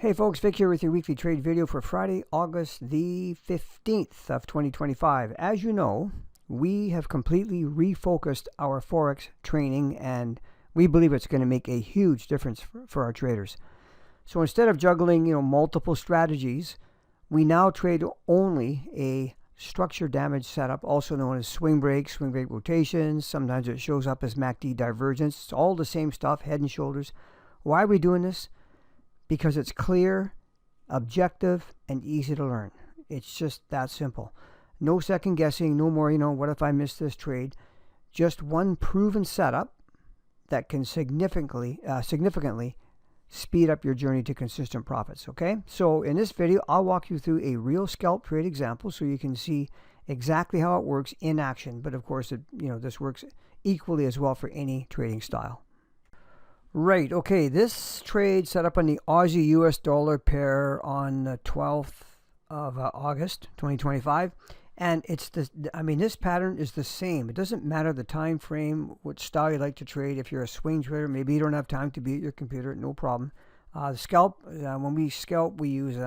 Hey folks, Vic here with your weekly trade video for Friday, August the 15th of 2025. As you know, we have completely refocused our forex training and we believe it's going to make a huge difference for our traders. So instead of juggling, multiple strategies, we now trade only a structure damage setup, also known as swing break rotations. Sometimes it shows up as MACD divergence. It's all the same stuff, head and shoulders. Why are we doing this? Because it's clear, objective, and easy to learn. It's just that simple. No second guessing, no more, what if I miss this trade? Just one proven setup that can significantly speed up your journey to consistent profits, okay? So in this video, I'll walk you through a real scalp trade example so you can see exactly how it works in action. But of course, this works equally as well for any trading style. Right, okay, this trade set up on the Aussie US dollar pair on the 12th of August 2025, and this pattern is the same. It doesn't matter the time frame, what style you like to trade. If you're a swing trader, maybe you don't have time to be at your computer, no problem. The scalp, when we scalp, we use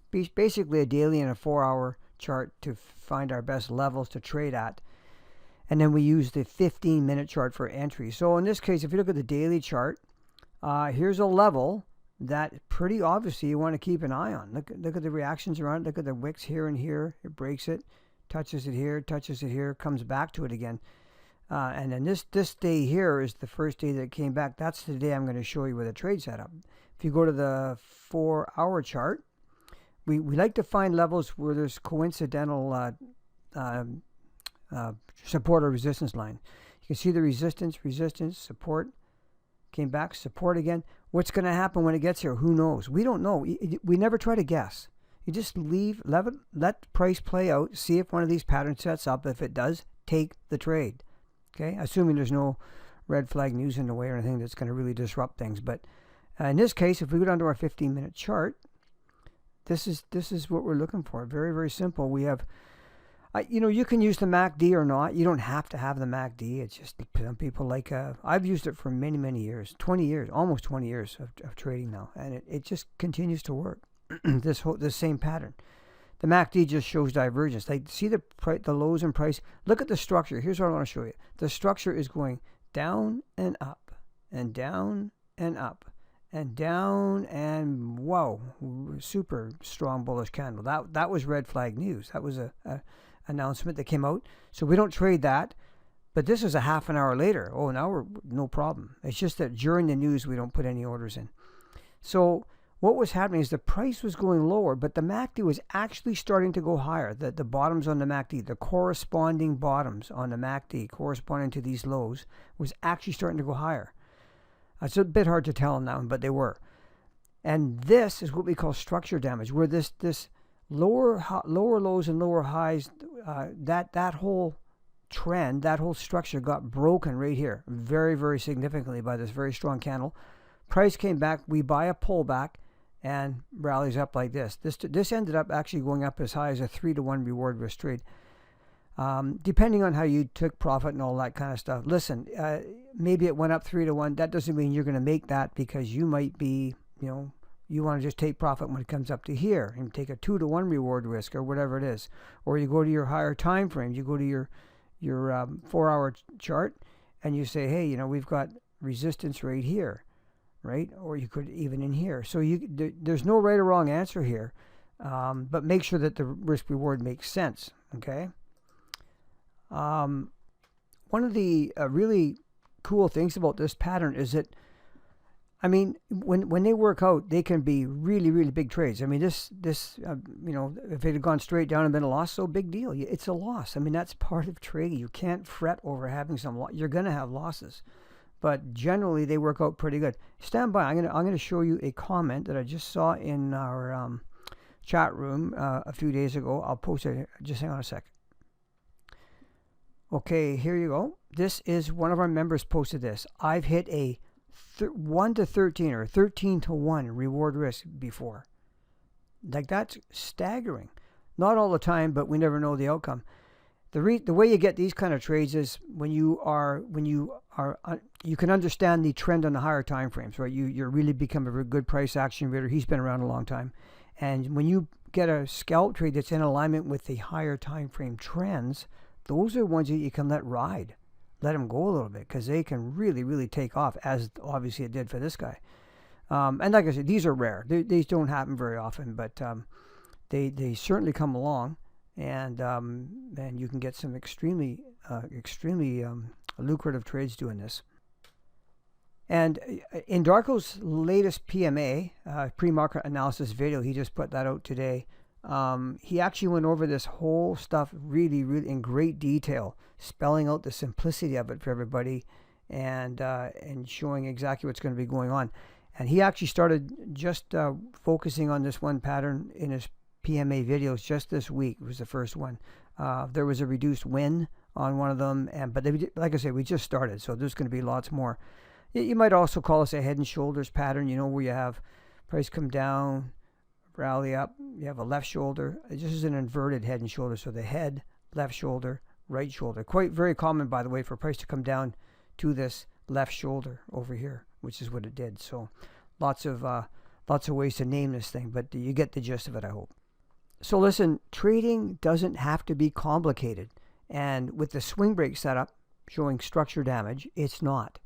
basically a daily and a 4-hour chart to find our best levels to trade at. And then we use the 15-minute chart for entry. So in this case, if you look at the daily chart, here's a level that pretty obviously you want to keep an eye on. Look at the reactions around it. Look at the wicks here and here. It breaks it, touches it here, comes back to it again. And then this day here is the first day that it came back. That's the day I'm going to show you with a trade setup. If you go to the 4-hour chart, we like to find levels where there's coincidental support or resistance line. You can see the resistance, support, came back, support again. What's going to happen when it gets here? Who knows? We don't know. We never try to guess. You just let price play out, see if one of these patterns sets up. If it does, take the trade. Okay, assuming there's no red flag news in the way or anything that's going to really disrupt things. But in this case, if we go down to our 15-minute chart, this is what we're looking for. Very, very simple. We have you can use the MACD or not. You don't have to have the MACD. It's just some people like, I've used it for many, many years, 20 years, almost 20 years of trading now. And it just continues to work, this same pattern. The MACD just shows divergence. Like, see the lows in price? Look at the structure. Here's what I want to show you. The structure is going down and up and down and up and down, and whoa, super strong bullish candle. That was red flag news. That was a announcement that came out. So we don't trade that, but this is a half an hour later. Oh, now we're no problem. It's just that during the news we don't put any orders in. So what was happening is the price was going lower, but the MACD was actually starting to go higher. The bottoms on the MACD, the corresponding bottoms on the MACD corresponding to these lows, was actually starting to go higher. It's a bit hard to tell now, but they were. And this is what we call structure damage, where this lower lows and lower highs, that whole trend, that whole structure got broken right here very, very significantly by this very strong candle. Price came back, we buy a pullback and rallies up like this. This ended up actually going up as high as a 3-to-1 reward risk trade. Depending on how you took profit and all that kind of stuff. Listen, maybe it went up 3-to-1. That doesn't mean you're going to make that, because you might be, you want to just take profit when it comes up to here and take a 2-to-1 reward risk or whatever it is. Or you go to your higher time frames. You go to your 4-hour chart and you say, hey, we've got resistance right here, right? Or you could even in here. So there's no right or wrong answer here, but make sure that the risk reward makes sense. Okay. One of the really cool things about this pattern is that, when they work out, they can be really, really big trades. This if it had gone straight down and been a loss, so big deal. It's a loss. That's part of trading. You can't fret over having some loss. You're going to have losses, but generally they work out pretty good. Stand by. I'm going to show you a comment that I just saw in our chat room a few days ago. I'll post it. Just hang on a sec. Okay, here you go. This is one of our members posted this. I've hit a 1 to 13 or 13-to-1 reward risk before. Like, that's staggering. Not all the time, but we never know the outcome. The way you get these kind of trades is when you are you can understand the trend on the higher time frames, right? You're really become a very good price action trader. He's been around a long time. And when you get a scalp trade that's in alignment with the higher time frame trends, those are ones that you can let ride. Let them go a little bit, because they can really, really take off, as obviously it did for this guy. And like I said, these are rare. These don't happen very often, but they certainly come along, and you can get some extremely lucrative trades doing this. And in Darko's latest PMA, pre-market analysis video, he just put that out today. He actually went over this whole stuff really, really in great detail, spelling out the simplicity of it for everybody, and showing exactly what's going to be going on. And he actually started just focusing on this one pattern in his PMA videos just this week. It was the first one. There was a reduced win on one of them, but like I said, we just started, so there's going to be lots more. You might also call this a head and shoulders pattern, where you have price come down, rally up, you have a left shoulder. This is an inverted head and shoulder, so the head, left shoulder, right shoulder. Quite very common, by the way, for price to come down to this left shoulder over here, which is what it did. So lots of ways to name this thing, but you get the gist of it, I hope. So listen, trading doesn't have to be complicated. And with the swing break setup showing structure damage, it's not.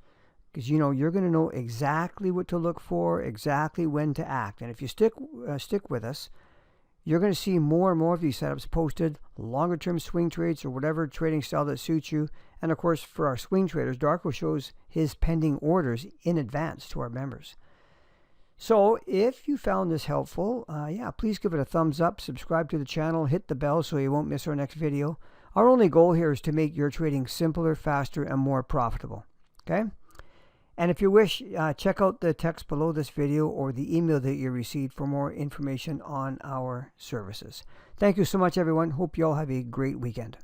Because you're going to know exactly what to look for, exactly when to act. And if you stick with us, you're going to see more and more of these setups posted, longer term swing trades or whatever trading style that suits you. And of course, for our swing traders, Darko shows his pending orders in advance to our members. So if you found this helpful, please give it a thumbs up, subscribe to the channel, hit the bell so you won't miss our next video. Our only goal here is to make your trading simpler, faster, and more profitable. Okay? And if you wish, check out the text below this video or the email that you received for more information on our services. Thank you so much, everyone. Hope you all have a great weekend.